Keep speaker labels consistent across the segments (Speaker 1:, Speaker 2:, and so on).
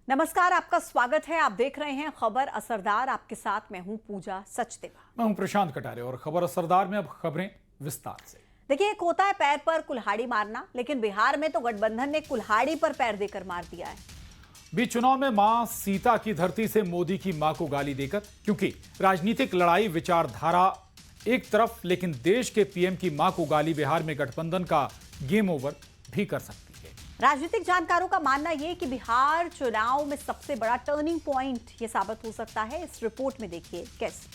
Speaker 1: नमस्कार, आपका स्वागत है। आप देख रहे हैं खबर असरदार। आपके साथ मैं हूं पूजा सचदेवा।
Speaker 2: मैं हूं प्रशांत कटारे और खबर असरदार में अब खबरें विस्तार से।
Speaker 1: देखिए, एक होता है पैर पर कुल्हाड़ी मारना, लेकिन बिहार में तो गठबंधन ने कुल्हाड़ी पर पैर देकर मार दिया है।
Speaker 2: बीच चुनाव में मां सीता की धरती से मोदी की मां को गाली देकर, क्योंकि राजनीतिक लड़ाई विचारधारा एक तरफ, लेकिन देश के पीएम की मां को गाली बिहार में गठबंधन का गेम ओवर भी कर सकती है।
Speaker 1: राजनीतिक जानकारों का मानना यह कि बिहार चुनाव में सबसे बड़ा टर्निंग पॉइंट यह साबित हो सकता है। इस रिपोर्ट में देखिए कैसे।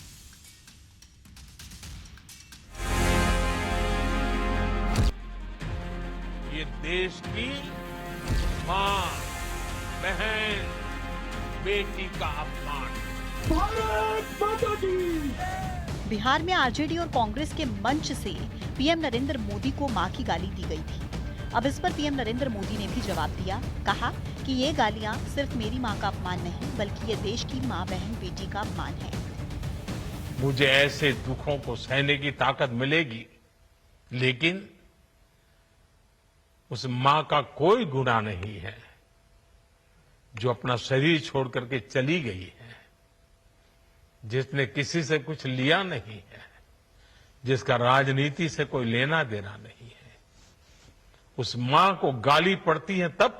Speaker 3: ये देश की मां, बहन, बेटी का अपमान। भारत माता की।
Speaker 4: बिहार में आरजेडी और कांग्रेस के मंच से पीएम नरेंद्र मोदी को मां की गाली दी गई थी। अब इस पर पीएम नरेंद्र मोदी ने भी जवाब दिया। कहा कि ये गालियां सिर्फ मेरी मां का अपमान नहीं, बल्कि ये देश की मां, बहन, बेटी का अपमान है।
Speaker 3: मुझे ऐसे दुखों को सहने की ताकत मिलेगी, लेकिन उस मां का कोई गुनाह नहीं है जो अपना शरीर छोड़ करके चली गई है, जिसने किसी से कुछ लिया नहीं है, जिसका राजनीति से कोई लेना देना नहीं है। उस मां को गाली पड़ती है तब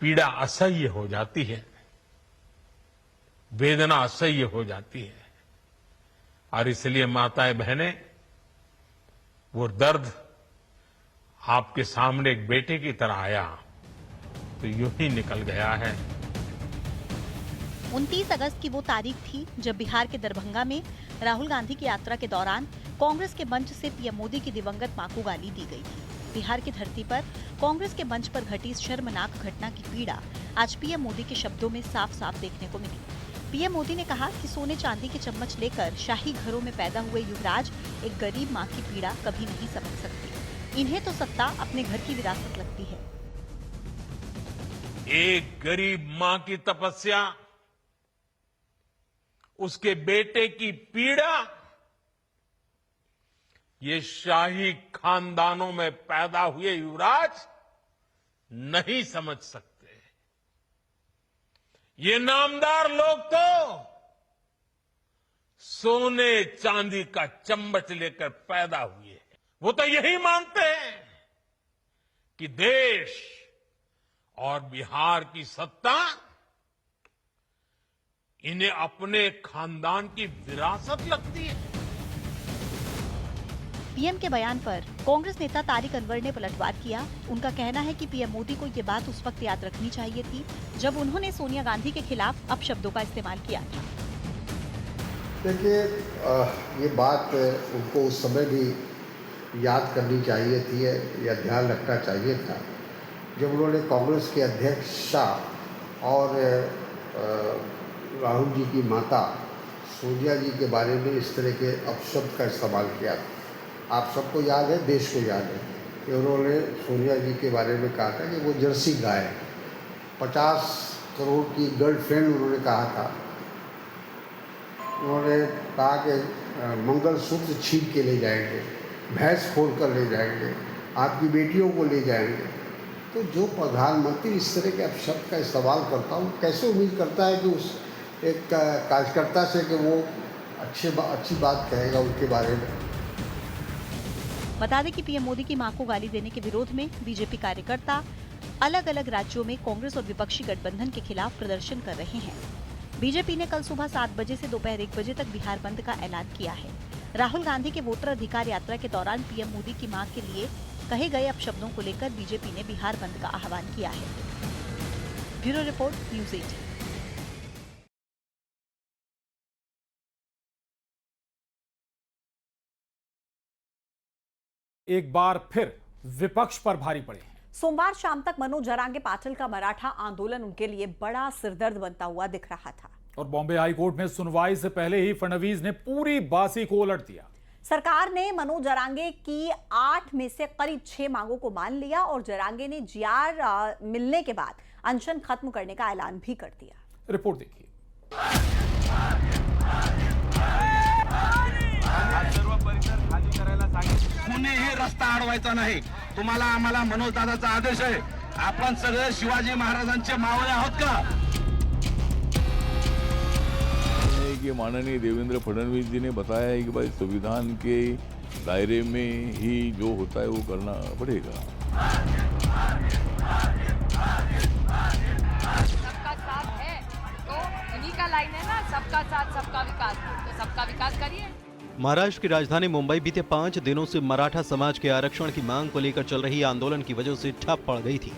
Speaker 3: पीड़ा असह्य हो जाती है, वेदना असह्य हो जाती है। और इसलिए माताएं, बहनें, वो दर्द आपके सामने एक बेटे की तरह आया तो यूं ही निकल गया है।
Speaker 4: 29 अगस्त की वो तारीख थी जब बिहार के दरभंगा में राहुल गांधी की यात्रा के दौरान कांग्रेस के मंच से पीएम मोदी की दिवंगत मां को गाली दी गई थी। बिहार की धरती पर कांग्रेस के मंच पर घटी इस शर्मनाक घटना की पीड़ा आज पीएम मोदी के शब्दों में साफ साफ देखने को मिली। पीएम मोदी ने कहा कि सोने चांदी के चम्मच लेकर शाही घरों में पैदा हुए युवराज एक गरीब मां की पीड़ा कभी नहीं समझ सकते। इन्हें तो सत्ता अपने घर की विरासत लगती है।
Speaker 3: एक गरीब मां की तपस्या, उसके बेटे की पीड़ा, ये शाही खानदानों में पैदा हुए युवराज नहीं समझ सकते। ये नामदार लोग तो सोने चांदी का चम्मच लेकर पैदा हुए हैं। वो तो यही मानते हैं कि देश और बिहार की सत्ता इन्हें अपने खानदान की विरासत लगती है।
Speaker 4: पीएम के बयान पर कांग्रेस नेता तारिक अनवर ने पलटवार किया। उनका कहना है कि पीएम मोदी को ये बात उस वक्त याद रखनी चाहिए थी जब उन्होंने सोनिया गांधी के खिलाफ अपशब्दों का इस्तेमाल किया था।
Speaker 5: देखिए, ये बात उनको उस समय भी याद करनी चाहिए थी या ध्यान रखना चाहिए था जब उन्होंने कांग्रेस के अध्यक्ष शाह और राहुल जी की माता सोनिया जी के बारे में इस तरह के अपशब्द का इस्तेमाल किया था। आप सबको याद है, देश को याद है कि उन्होंने सोनिया जी के बारे में कहा था कि वो जर्सी गाय, 50 करोड़ की गर्लफ्रेंड उन्होंने कहा था। उन्होंने कहा कि मंगलसूत्र छीन के ले जाएंगे, भैंस फोड़ कर ले जाएंगे, आपकी बेटियों को ले जाएंगे। तो जो प्रधानमंत्री इस तरह के अपशब्द का इस्तेमाल करता हूँ, कैसे उम्मीद करता है कि उस एक कार्यकर्ता से कि वो अच्छी बात कहेगा उनके बारे में।
Speaker 4: बता दें कि पीएम मोदी की मां को गाली देने के विरोध में बीजेपी कार्यकर्ता अलग अलग राज्यों में कांग्रेस और विपक्षी गठबंधन के खिलाफ प्रदर्शन कर रहे हैं। बीजेपी ने कल सुबह 7 बजे से दोपहर 1 बजे तक बिहार बंद का ऐलान किया है। राहुल गांधी के वोटर अधिकार यात्रा के दौरान पीएम मोदी की मां के लिए कहे गए अपशब्दों को लेकर बीजेपी ने बिहार बंद का आह्वान किया है। Bureau report, news 18।
Speaker 2: एक बार फिर विपक्ष पर भारी पड़े हैं।
Speaker 1: सोमवार शाम तक मनोज जरांगे पाटिल का मराठा आंदोलन उनके लिए बड़ा सिरदर्द बनता हुआ दिख रहा था।
Speaker 2: और बॉम्बे हाई कोर्ट में सुनवाई से पहले ही फडणवीस ने पूरी बाजी को उलट दिया।
Speaker 1: सरकार ने मनोज जरांगे की 8 में से करीब 6 मांगों को मान लिया और जरांगे ने जीआर मिलने के बाद अनशन खत्म करने का ऐलान भी कर दिया।
Speaker 2: रिपोर्ट देखिए।
Speaker 6: सर्व परिसर खाली करायला सांगितले. कुणीही रस्ता अडवायचा नाही. तुम्हाला आम्हाला मनोज दादाचा आदेश आहे. आपण सगळे शिवाजी महाराजांचे मावळे आहोत का?
Speaker 7: कि माननीय देवेंद्र फडणवीस जी ने बताया है कि भाई संविधान के दायरे में ही जो होता है वो करना पड़ेगा।
Speaker 8: सबका साथ है तो इन्हीं का लाइन है ना, सबका साथ सबका विकास, तो सबका विकास करिए।
Speaker 9: महाराष्ट्र की राजधानी मुंबई बीते 5 दिनों से मराठा समाज के आरक्षण की मांग को लेकर चल रही आंदोलन की वजह से ठप पड़ गई थी।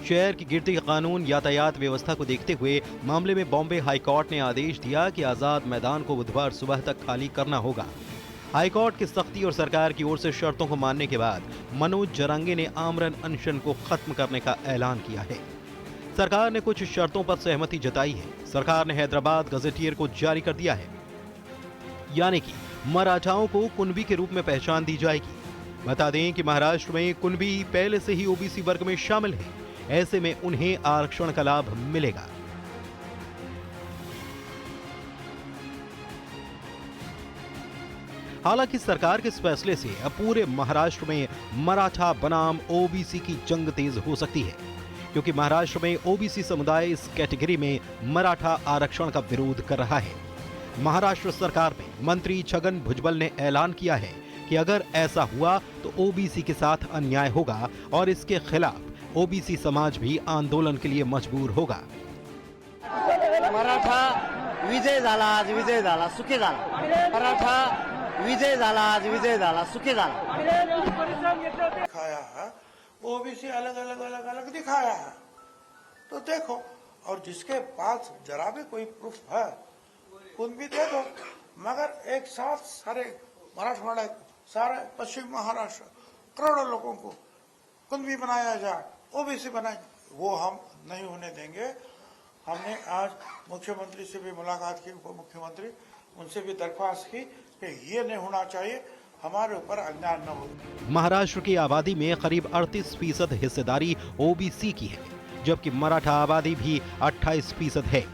Speaker 9: शहर की गिरती कानून यातायात व्यवस्था को देखते हुए मामले में बॉम्बे हाईकोर्ट ने आदेश दिया कि आजाद मैदान को बुधवार सुबह तक खाली करना होगा। हाईकोर्ट की सख्ती और सरकार की ओर से शर्तों को मानने के बाद मनोज जरांगे ने आमरण अनशन को खत्म करने का ऐलान किया है। सरकार ने कुछ शर्तों पर सहमति जताई है। सरकार ने हैदराबाद गजेटियर को जारी कर दिया है, यानी कि मराठाओं को कुणबी के रूप में पहचान दी जाएगी। बता दें कि महाराष्ट्र में कुणबी पहले से ही ओबीसी वर्ग में शामिल है, ऐसे में उन्हें आरक्षण का लाभ मिलेगा। हालांकि सरकार के इस फैसले से अब पूरे महाराष्ट्र में मराठा बनाम ओबीसी की जंग तेज हो सकती है, क्योंकि महाराष्ट्र में ओबीसी समुदाय इस कैटेगरी में मराठा आरक्षण का विरोध कर रहा है। महाराष्ट्र सरकार में मंत्री छगन भुजबल ने ऐलान किया है कि अगर ऐसा हुआ तो ओबीसी के साथ अन्याय होगा और इसके खिलाफ ओबीसी समाज भी आंदोलन के लिए मजबूर होगा।
Speaker 10: मराठा विजय झाला, आज विजय झाला, सुखी झाला। मराठा विजय झाला, आज विजय झाला, सुखी झाला।
Speaker 11: दिखाया है ओबीसी अलग अलग अलग अलग दिखाया है, तो देखो, और जिसके पास जरा भी कोई प्रूफ है खुद भी दे दो, मगर एक साथ सारे मराठवाड़ा, सारे पश्चिम महाराष्ट्र करोड़ों लोगों को कुणबी बनाया जाए, ओबीसी बनाए, वो हम नहीं होने देंगे। हमने आज मुख्यमंत्री से भी मुलाकात की, उप मुख्यमंत्री, उनसे भी दरख्वास्त की कि ये नहीं होना चाहिए, हमारे ऊपर अन्याय न हो।
Speaker 9: महाराष्ट्र की आबादी में करीब 38% हिस्सेदारी ओबीसी की है, जबकि मराठा आबादी भी 28% है।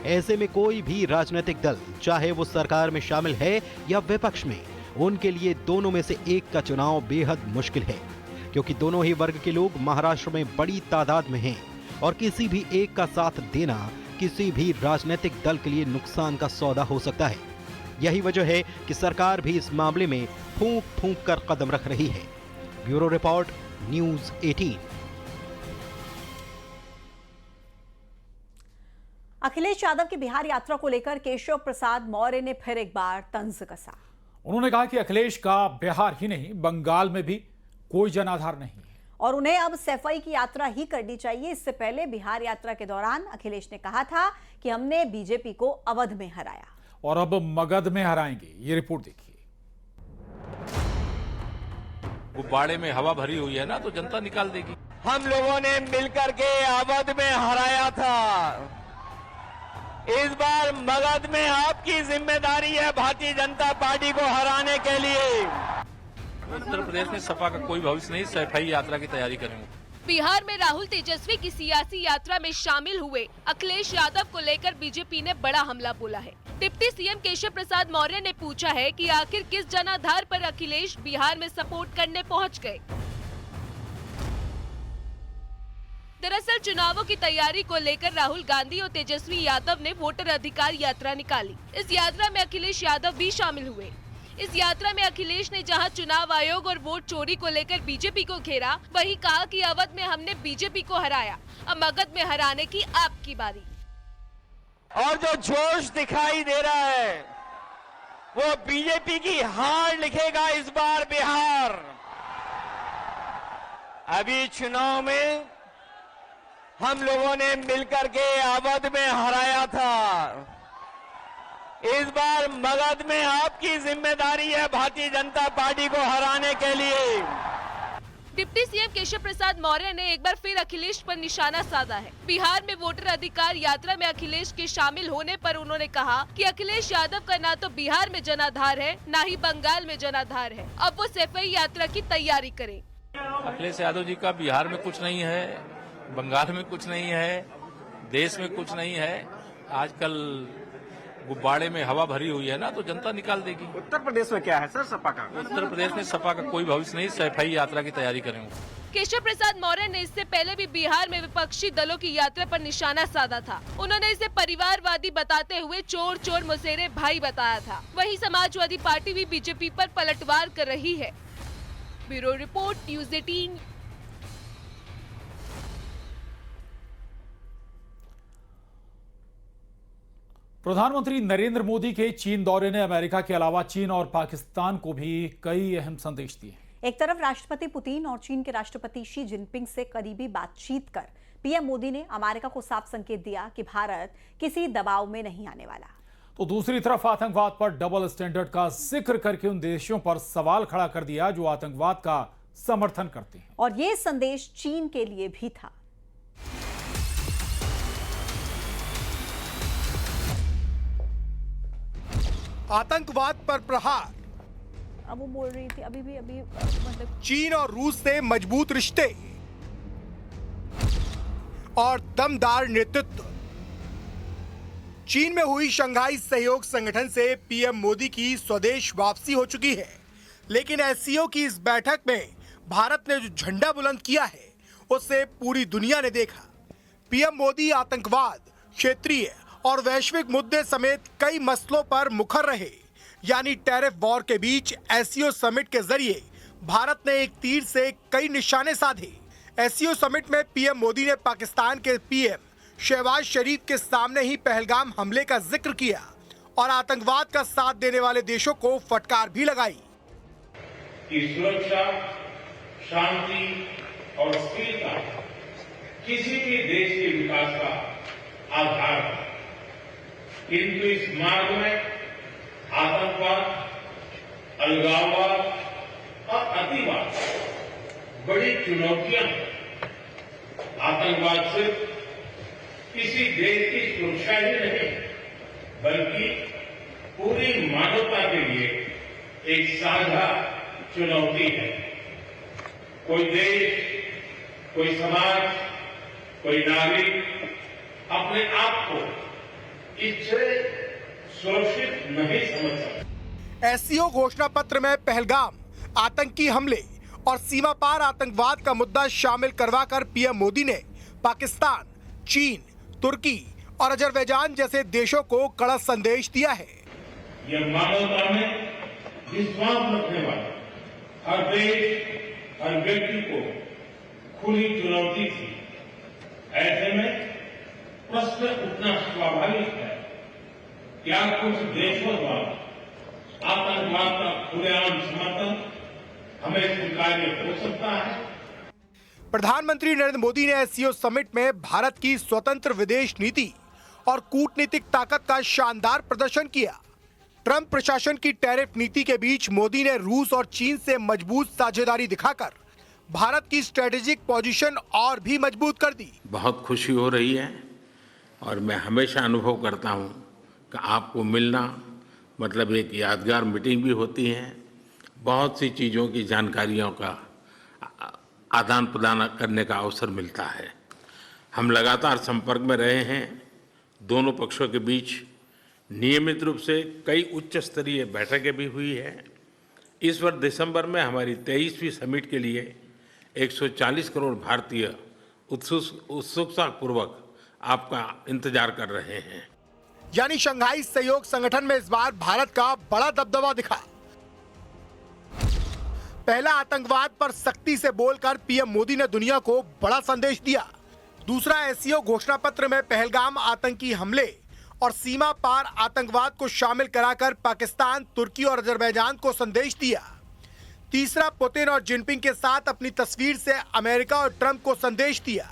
Speaker 9: ऐसे में कोई भी राजनीतिक दल, चाहे वो सरकार में शामिल है या विपक्ष में, उनके लिए दोनों में से एक का चुनाव बेहद मुश्किल है, क्योंकि दोनों ही वर्ग के लोग महाराष्ट्र में बड़ी तादाद में हैं और किसी भी एक का साथ देना किसी भी राजनीतिक दल के लिए नुकसान का सौदा हो सकता है। यही वजह है कि सरकार भी इस मामले में फूंक फूंक कर कदम रख रही है। Bureau report, news 18।
Speaker 1: Akhilesh Yadav की बिहार यात्रा को लेकर केशव प्रसाद मौर्य ने फिर एक बार तंज कसा।
Speaker 2: उन्होंने कहा कि अखिलेश का बिहार ही नहीं, बंगाल में भी कोई जनाधार नहीं है
Speaker 1: और उन्हें अब सैफई की यात्रा ही करनी चाहिए। इससे पहले बिहार यात्रा के दौरान अखिलेश ने कहा था कि हमने बीजेपी को अवध में हराया
Speaker 2: और अब मगध में हराएंगे। ये रिपोर्ट देखिए।
Speaker 3: गुब्बारे में हवा भरी हुई है ना, तो जनता निकाल देगी।
Speaker 10: हम लोगों ने मिलकर के अवध में हराया था, इस बार मगध में आपकी जिम्मेदारी है भारतीय जनता पार्टी को हराने के लिए।
Speaker 3: उत्तर प्रदेश में सपा का कोई भविष्य नहीं, सैफई यात्रा की तैयारी करेंगे।
Speaker 8: बिहार में राहुल तेजस्वी की सियासी यात्रा में शामिल हुए अखिलेश यादव को लेकर बीजेपी ने बड़ा हमला बोला है। डिप्टी सीएम केशव प्रसाद मौर्य ने पूछा है कि आखिर किस जनाधार पर अखिलेश बिहार में सपोर्ट करने पहुंच गए। दरअसल चुनावों की तैयारी को लेकर राहुल गांधी और तेजस्वी यादव ने वोटर अधिकार यात्रा निकाली। इस यात्रा में अखिलेश यादव भी शामिल हुए। इस यात्रा में अखिलेश ने जहां चुनाव आयोग और वोट चोरी को लेकर बीजेपी को घेरा, वहीं कहा कि अवध में हमने बीजेपी को हराया, अब मगध में हराने की आपकी बारी।
Speaker 10: और जो जोश दिखाई दे रहा है वो बीजेपी की हार लिखेगा इस बार बिहार। अभी चुनाव में हम लोगों ने मिलकर के अवध में हराया था, इस बार मगध में आपकी जिम्मेदारी है भारतीय जनता पार्टी को हराने के लिए।
Speaker 8: डिप्टी सीएम केशव प्रसाद मौर्य ने एक बार फिर अखिलेश पर निशाना साधा है। बिहार में वोटर अधिकार यात्रा में अखिलेश के शामिल होने पर उन्होंने कहा कि अखिलेश यादव का ना तो बिहार में जनाधार है, ना ही बंगाल में जनाधार है, अब वो सैफई यात्रा की तैयारी करें।
Speaker 3: अखिलेश यादव जी का बिहार में कुछ नहीं है, बंगाल में कुछ नहीं है, देश में कुछ नहीं है। आजकल गुब्बारे में हवा भरी हुई है ना, तो जनता निकाल देगी।
Speaker 10: उत्तर प्रदेश में क्या है सर सपा का?
Speaker 3: उत्तर प्रदेश में सपा का कोई भविष्य नहीं, सफाई यात्रा की तैयारी करेंगे।
Speaker 8: केशव प्रसाद मौर्य ने इससे पहले भी बिहार में विपक्षी दलों की यात्रा पर निशाना साधा था। उन्होंने इसे परिवारवादी बताते हुए चोर चोर मुसेरे भाई बताया था। वहीं समाजवादी पार्टी भी बीजेपी पर पलटवार कर रही है। Bureau report, news 18।
Speaker 2: प्रधानमंत्री नरेंद्र मोदी के चीन दौरे ने अमेरिका के अलावा चीन और पाकिस्तान को भी कई अहम संदेश दिए।
Speaker 1: एक तरफ राष्ट्रपति पुतिन और चीन के राष्ट्रपति शी जिनपिंग से करीबी बातचीत कर पीएम मोदी ने अमेरिका को साफ संकेत दिया कि भारत किसी दबाव में नहीं आने वाला।
Speaker 2: तो दूसरी तरफ आतंकवाद पर डबल स्टैंडर्ड का जिक्र करके उन देशों पर सवाल खड़ा कर दिया जो आतंकवाद का समर्थन करते हैं।
Speaker 1: और ये संदेश चीन के लिए भी था।
Speaker 12: आतंकवाद पर प्रहार।
Speaker 1: अब वो बोल रही थी अभी मतलब
Speaker 12: चीन और रूस से मजबूत रिश्ते और दमदार नेतृत्व। चीन में हुई शंघाई सहयोग संगठन से पीएम मोदी की स्वदेश वापसी हो चुकी है, लेकिन एससीओ की इस बैठक में भारत ने जो झंडा बुलंद किया है उससे पूरी दुनिया ने देखा। पीएम मोदी आतंकवाद, क्षेत्रीय और वैश्विक मुद्दे समेत कई मसलों पर मुखर रहे। यानी टैरिफ वॉर के बीच एससीओ समिट के जरिए भारत ने एक तीर से कई निशाने साधे। एससीओ समिट में पीएम मोदी ने पाकिस्तान के पीएम शहबाज शरीफ के सामने ही पहलगाम हमले का जिक्र किया और आतंकवाद का साथ देने वाले देशों को फटकार भी लगाई।
Speaker 3: सुरक्षा, शांति और स्थिरता किसी भी देश के विकास का आधार है, किंतु इस मार्ग में आतंकवाद, अलगाववाद और अतिवाद बड़ी चुनौतियां हैं। आतंकवाद सिर्फ किसी देश की सुरक्षा ही नहीं, बल्कि पूरी मानवता के लिए एक साझा चुनौती है। कोई देश, कोई समाज, कोई नागरिक अपने आप को इससे सुरक्षित नहीं समझ सकता।
Speaker 12: एससीओ घोषणा पत्र में पहलगाम, आतंकी हमले और सीमा पार आतंकवाद का मुद्दा शामिल करवाकर पीएम मोदी ने पाकिस्तान, चीन, तुर्की और अजरबैजान जैसे देशों को कड़ा संदेश दिया है।
Speaker 3: यह मानवता में विश्वास रखने वाले हर देश, हर व्यक्ति को खुली चुनौती थी। ऐसे में प्रश्न उठना स्वाभाविक है, क्या कुछ देशों द्वारा आतंकवाद का खुलेआम समर्थन हमें स्वीकार्य हो सकता है?
Speaker 12: प्रधानमंत्री नरेंद्र मोदी ने एससीओ समिट में भारत की स्वतंत्र विदेश नीति और कूटनीतिक ताकत का शानदार प्रदर्शन किया। ट्रंप प्रशासन की टैरिफ नीति के बीच मोदी ने रूस और चीन से मजबूत साझेदारी दिखाकर भारत की स्ट्रेटेजिक पोजीशन और भी मजबूत कर दी।
Speaker 3: बहुत खुशी हो रही है और मैं हमेशा अनुभव करता हूं कि आपको मिलना मतलब एक यादगार मीटिंग भी होती है, बहुत सी चीज़ों की जानकारियों का आदान प्रदान करने का अवसर मिलता है। हम लगातार संपर्क में रहे हैं। दोनों पक्षों के बीच नियमित रूप से कई उच्च स्तरीय बैठकें भी हुई है। इस वर्ष दिसंबर में हमारी 23वीं समिट के लिए 140 करोड़ भारतीय उत्सुकता पूर्वक आपका इंतजार कर रहे हैं।
Speaker 12: यानी शंघाई सहयोग संगठन में इस बार भारत का बड़ा दबदबा दिखा। पहला, आतंकवाद पर सख्ती से बोलकर पीएम मोदी ने दुनिया को बड़ा संदेश दिया। दूसरा, एससीओ घोषणा पत्र में पहलगाम आतंकी हमले और सीमा पार आतंकवाद को शामिल कराकर पाकिस्तान, तुर्की और अजरबैजान को संदेश दिया। तीसरा, पुतिन और जिनपिंग के साथ अपनी तस्वीर से अमेरिका और ट्रंप को संदेश दिया।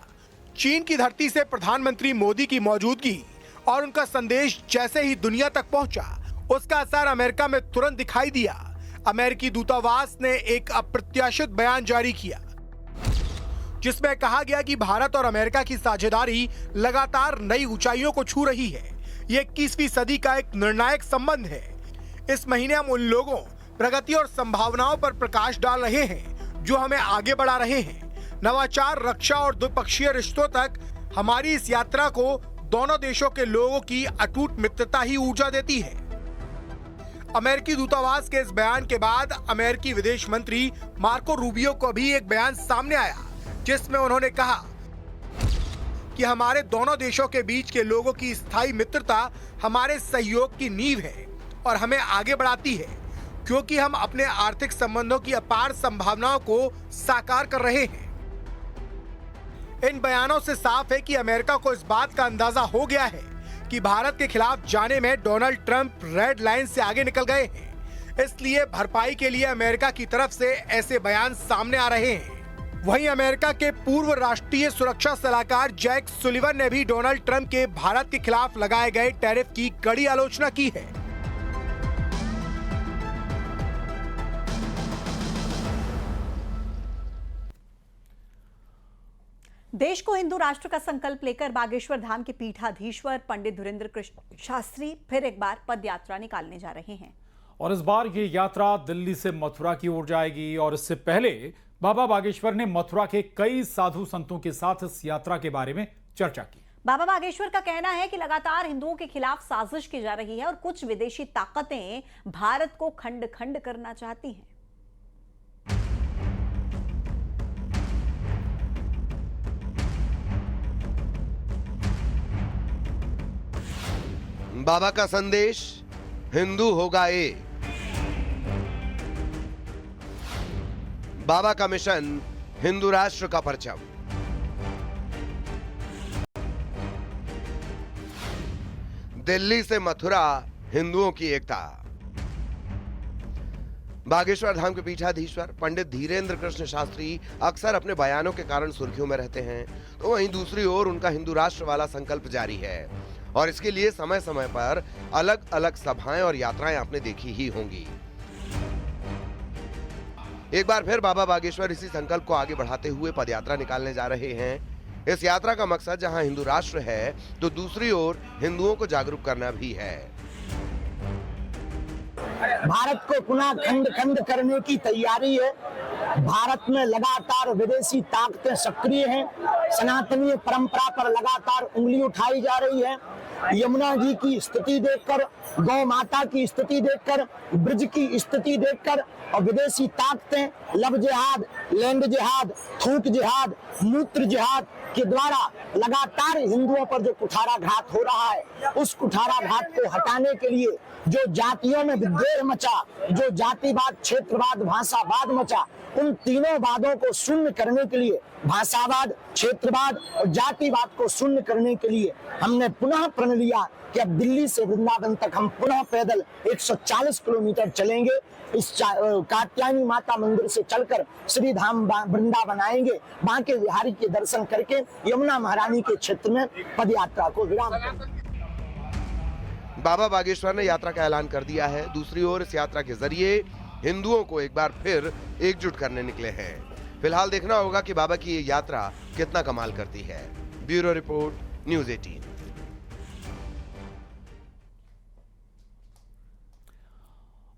Speaker 12: चीन की धरती से प्रधानमंत्री मोदी की मौजूदगी और उनका संदेश जैसे ही दुनिया तक पहुंचा, उसका असर अमेरिका में तुरंत दिखाई दिया। अमेरिकी दूतावास ने एक अप्रत्याशित बयान जारी किया जिसमें कहा गया कि भारत और अमेरिका की साझेदारी लगातार नई ऊंचाइयों को छू रही है। ये 21वीं सदी का एक निर्णायक संबंध है। इस महीने हम उन लोगों, प्रगति और संभावनाओं पर प्रकाश डाल रहे हैं जो हमें आगे बढ़ा रहे हैं। नवाचार, रक्षा और द्विपक्षीय रिश्तों तक हमारी इस यात्रा को दोनों देशों के लोगों की अटूट मित्रता ही ऊर्जा देती है। अमेरिकी दूतावास के इस बयान के बाद अमेरिकी विदेश मंत्री मार्को रूबियो को भी एक बयान सामने आया, जिसमें उन्होंने कहा कि हमारे दोनों देशों के बीच के लोगों की स्थायी मित्रता हमारे सहयोग की नींव है और हमें आगे बढ़ाती है, क्योंकि हम अपने आर्थिक संबंधों की अपार संभावनाओं को साकार कर रहे हैं। इन बयानों से साफ है कि अमेरिका को इस बात का अंदाजा हो गया है कि भारत के खिलाफ जाने में डोनाल्ड ट्रंप रेड लाइन से आगे निकल गए हैं। इसलिए भरपाई के लिए अमेरिका की तरफ से ऐसे बयान सामने आ रहे हैं। वहीं अमेरिका के पूर्व राष्ट्रीय सुरक्षा सलाहकार जैक सुलिवन ने भी डोनाल्ड ट्रंप के भारत के खिलाफ लगाए गए टैरिफ की कड़ी आलोचना की है।
Speaker 1: देश को हिंदू राष्ट्र का संकल्प लेकर बागेश्वर धाम के पीठाधीश्वर पंडित धुरेंद्र कृष्ण शास्त्री फिर एक बार पद यात्रा निकालने जा रहे हैं।
Speaker 2: और इस बार ये यात्रा दिल्ली से मथुरा की ओर जाएगी। और इससे पहले बाबा बागेश्वर ने मथुरा के कई साधु संतों के साथ इस यात्रा के बारे में चर्चा की।
Speaker 1: बाबा बागेश्वर का कहना है कि लगातार हिंदुओं के खिलाफ साजिश की जा रही है और कुछ विदेशी ताकतें भारत को खंड खंड करना चाहती हैं।
Speaker 13: बाबा का संदेश, हिंदू होगा एक। बाबा का मिशन, हिंदू राष्ट्र का परचम। दिल्ली से मथुरा, हिंदुओं की एकता। बागेश्वर धाम के पीठाधीश्वर पंडित धीरेन्द्र कृष्ण शास्त्री अक्सर अपने बयानों के कारण सुर्खियों में रहते हैं, तो वहीं दूसरी ओर उनका हिंदू राष्ट्र वाला संकल्प जारी है और इसके लिए समय समय पर अलग अलग सभाएं और यात्राएं आपने देखी ही होंगी। एक बार फिर बाबा बागेश्वर इसी संकल्प को आगे बढ़ाते हुए पदयात्रा निकालने जा रहे हैं। इस यात्रा का मकसद जहां हिंदू राष्ट्र है, तो दूसरी ओर हिंदुओं को जागरूक करना भी है।
Speaker 14: भारत को पुनः खंड खंड करने की तैयारी है। भारत में लगातार विदेशी ताकतें सक्रिय हैं। सनातनीय परंपरा पर लगातार उंगली उठाई जा रही है। यमुना जी की स्थिति देखकर, गौ माता की स्थिति देखकर, ब्रज की स्थिति देखकर और विदेशी ताकतें लव जिहाद, लैंड जिहाद, थूक जिहाद, मूत्र जिहाद के द्वारा लगातार हिंदुओं पर जो कुठाराघात हो रहा है, उस कुठाराघात को हटाने के लिए जो जातियों में विद्वेष मचा, जो जातिवाद, क्षेत्रवाद, भाषावाद मचा, उन तीनों वादों को शून्य करने के लिए, भाषावाद, क्षेत्रवाद और जातिवाद को शून्य करने के लिए हमने पुनः प्रण लिया कि अब दिल्ली से वृंदावन तक हम पुनः पैदल 140 किलोमीटर चलेंगे। इस कात्यायनी माता मंदिर से चलकर श्री धाम वृंदावन आएंगे, बांके बिहारी के दर्शन करके यमुना महारानी के क्षेत्र में पद यात्रा को विराम देंगे।
Speaker 13: बाबा बागेश्वर ने यात्रा का ऐलान कर दिया है। दूसरी ओर इस यात्रा के जरिए हिंदुओं को एक बार फिर एकजुट करने निकले हैं। फिलहाल देखना होगा कि बाबा की ये यात्रा कितना कमाल करती है। Bureau report, news 18।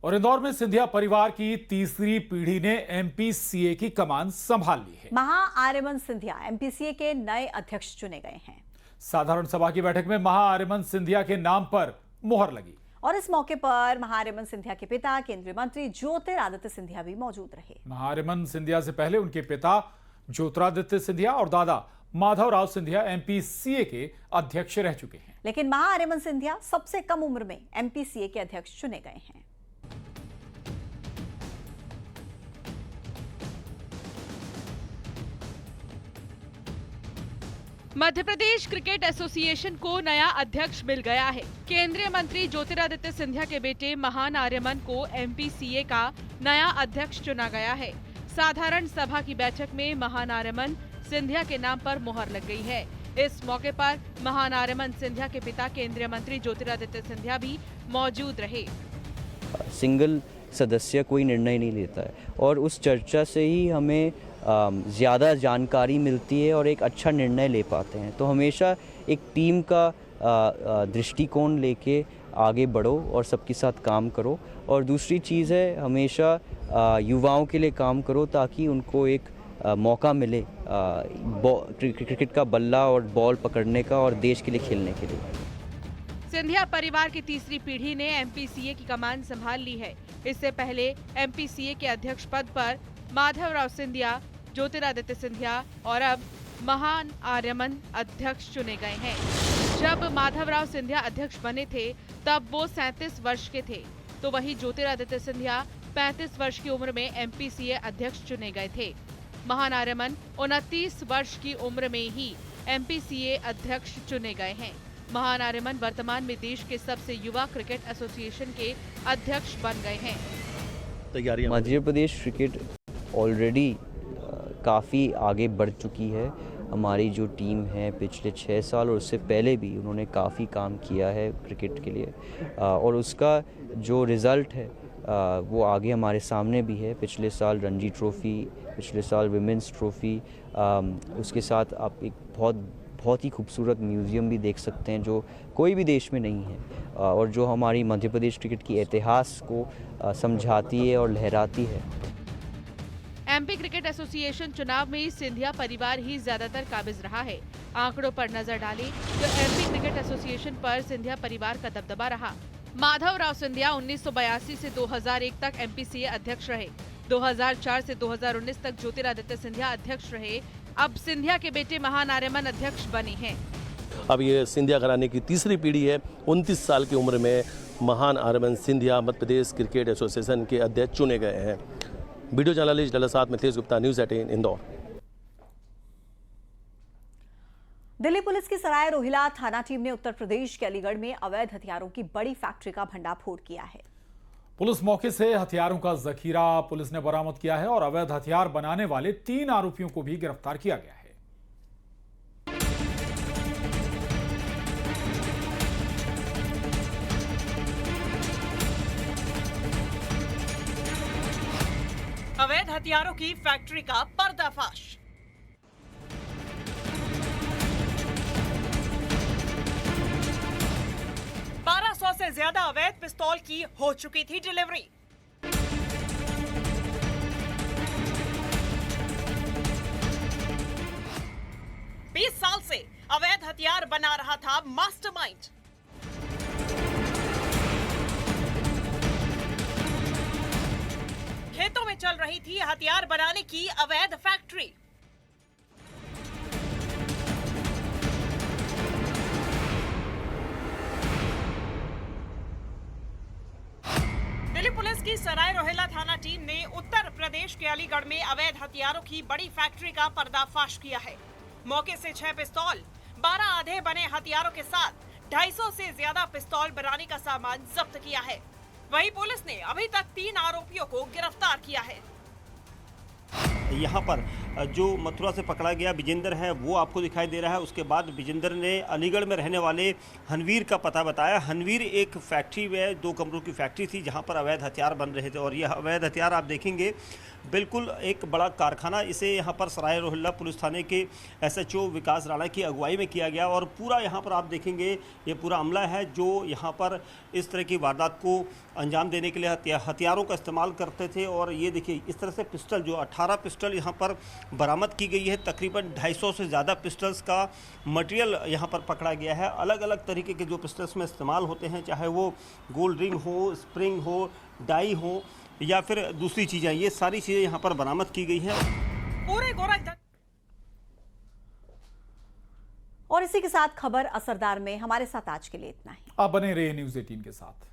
Speaker 2: और इंदौर में सिंधिया परिवार की तीसरी पीढ़ी ने एमपीसीए की कमान संभाल ली है।
Speaker 1: महाआर्यमन सिंधिया एमपीसीए के नए अध्यक्ष चुने गए हैं।
Speaker 2: साधारण सभा की बैठक में महाआर्यमन सिंधिया के नाम पर मुहर लगी
Speaker 1: और इस मौके पर महाआर्यमन सिंधिया के पिता केंद्रीय मंत्री ज्योतिरादित्य सिंधिया भी मौजूद रहे।
Speaker 2: महाआर्यमन सिंधिया से पहले उनके पिता ज्योतिरादित्य सिंधिया और दादा माधवराव सिंधिया एमपीसीए के अध्यक्ष रह चुके हैं।
Speaker 1: लेकिन महाआर्यमन सिंधिया सबसे कम उम्र में एमपीसीए के अध्यक्ष चुने गए हैं।
Speaker 8: मध्य प्रदेश क्रिकेट एसोसिएशन को नया अध्यक्ष मिल गया है। केंद्रीय मंत्री ज्योतिरादित्य सिंधिया के बेटे महान आर्यमन को एमपीसीए का नया अध्यक्ष चुना गया है। साधारण सभा की बैठक में महान आर्यमन सिंधिया के नाम पर मुहर लग गई है। इस मौके पर महान आर्यमन सिंधिया के पिता केंद्रीय मंत्री ज्योतिरादित्य सिंधिया भी मौजूद रहे।
Speaker 15: सिंगल सदस्य कोई निर्णय नहीं लेता है और उस चर्चा से ही हमें ज़्यादा जानकारी मिलती है और एक अच्छा निर्णय ले पाते हैं। तो हमेशा एक टीम का दृष्टिकोण लेके आगे बढ़ो और सबके साथ काम करो। और दूसरी चीज़ है, हमेशा युवाओं के लिए काम करो ताकि उनको एक मौका मिले क्रिकेट का बल्ला और बॉल पकड़ने का और देश के लिए खेलने के लिए।
Speaker 8: सिंधिया परिवार की तीसरी पीढ़ी ने एमपीसीए की कमान संभाल ली है। इससे पहले एमपीसीए के अध्यक्ष पद पर माधवराव सिंधिया, ज्योतिरादित्य सिंधिया और अब महान आर्यमन अध्यक्ष चुने गए हैं। जब माधवराव सिंधिया अध्यक्ष बने थे तब वो 37 वर्ष के थे, तो वहीं ज्योतिरादित्य सिंधिया 35 वर्ष की उम्र में एमपीसीए अध्यक्ष चुने गए थे। महान आर्यमन 29 वर्ष की उम्र में ही एमपीसीए अध्यक्ष चुने गए हैं। महान आर्यमन वर्तमान में देश के सबसे युवा क्रिकेट एसोसिएशन के अध्यक्ष बन गए हैं।
Speaker 15: मध्य प्रदेश क्रिकेट ऑलरेडी काफ़ी आगे बढ़ चुकी है। हमारी जो टीम है पिछले 6 साल और उससे पहले भी उन्होंने काफ़ी काम किया है क्रिकेट के लिए, और उसका जो रिज़ल्ट है वो आगे हमारे सामने भी है। पिछले साल रणजी ट्रॉफ़ी, पिछले साल विमेंस ट्रॉफ़ी, उसके साथ आप एक बहुत ही खूबसूरत म्यूज़ियम भी देख सकते हैं जो कोई भी देश में नहीं है, और जो हमारी मध्य प्रदेश क्रिकेट की इतिहास को समझाती है और लहराती है।
Speaker 8: एमपी क्रिकेट एसोसिएशन चुनाव में सिंधिया परिवार ही ज्यादातर काबिज रहा है। आंकड़ों पर नजर डालें तो एमपी क्रिकेट एसोसिएशन पर सिंधिया परिवार का दबदबा रहा। माधवराव सिंधिया 1982 से 2001 तक एमपीसीए अध्यक्ष रहे। 2004 से 2019 तक ज्योतिरादित्य सिंधिया अध्यक्ष रहे। अब सिंधिया के बेटे महान आर्यमन अध्यक्ष बने हैं।
Speaker 16: अब ये सिंधिया घराने की तीसरी पीढ़ी है। 29 साल की उम्र में महान आर्यमन सिंधिया मध्य प्रदेश क्रिकेट एसोसिएशन के अध्यक्ष चुने गए हैं। वीडियो जर्नलिस्ट डल्ला साथ मिथिलेश गुप्ता, न्यूज़ 18 इंदौर।
Speaker 1: दिल्ली पुलिस की सराय रोहिला थाना टीम ने उत्तर प्रदेश के अलीगढ़ में अवैध हथियारों की बड़ी फैक्ट्री का भंडाफोड़ किया है।
Speaker 2: पुलिस मौके से हथियारों का जखीरा पुलिस ने बरामद किया है और अवैध हथियार बनाने वाले 3 आरोपियों को भी गिरफ्तार किया गया है।
Speaker 17: अवैध हथियारों की फैक्ट्री का पर्दाफाश। से ज्यादा अवैध पिस्तौल की हो चुकी थी डिलीवरी। बीस साल से अवैध हथियार बना रहा था मास्टरमाइंड। खेतों में चल रही थी हथियार बनाने की अवैध फैक्ट्री। दिल्ली पुलिस की सराय रोहिला थाना टीम ने उत्तर प्रदेश के अलीगढ़ में अवैध हथियारों की बड़ी फैक्ट्री का पर्दाफाश किया है। मौके से 6 पिस्तौल, 12 आधे बने हथियारों के साथ 250 से ज्यादा पिस्तौल बनाने का सामान जब्त किया है। वहीं पुलिस ने अभी तक 3 आरोपियों को गिरफ्तार किया है।
Speaker 18: यहाँ पर जो मथुरा से पकड़ा गया विजेंद्र है वो आपको दिखाई दे रहा है। उसके बाद विजेंद्र ने अलीगढ़ में रहने वाले हनवीर का पता बताया। हनवीर एक फैक्ट्री में 2 कमरों की फैक्ट्री थी जहाँ पर अवैध हथियार बन रहे थे और यह अवैध हथियार आप देखेंगे बिल्कुल एक बड़ा कारखाना। इसे यहाँ पर सराय रोहिला पुलिस थाने के SHO विकास राणा की अगुवाई में किया गया और पूरा यहाँ पर आप देखेंगे ये पूरा अमला है जो यहाँ पर इस तरह की वारदात को अंजाम देने के लिए हथियारों का इस्तेमाल करते थे। और ये देखिए इस तरह से पिस्टल जो 18 पिस्टल यहाँ पर बरामद की गई है। तकरीबन 250 से ज़्यादा पिस्टल्स का मटेरियल यहाँ पर पकड़ा गया है। अलग अलग तरीके के जो पिस्टल्स में इस्तेमाल होते हैं, चाहे वो गोल्ड रिंग हो, स्प्रिंग हो, डाई हो या फिर दूसरी चीज़ें, ये सारी चीज़ें यहाँ पर बरामद की गई हैं।
Speaker 17: पूरे गोरखधन
Speaker 1: और इसी के साथ खबर असरदार में हमारे साथ आज के लिए इतना ही।
Speaker 2: आप बने रहिए न्यूज़ 18 के साथ।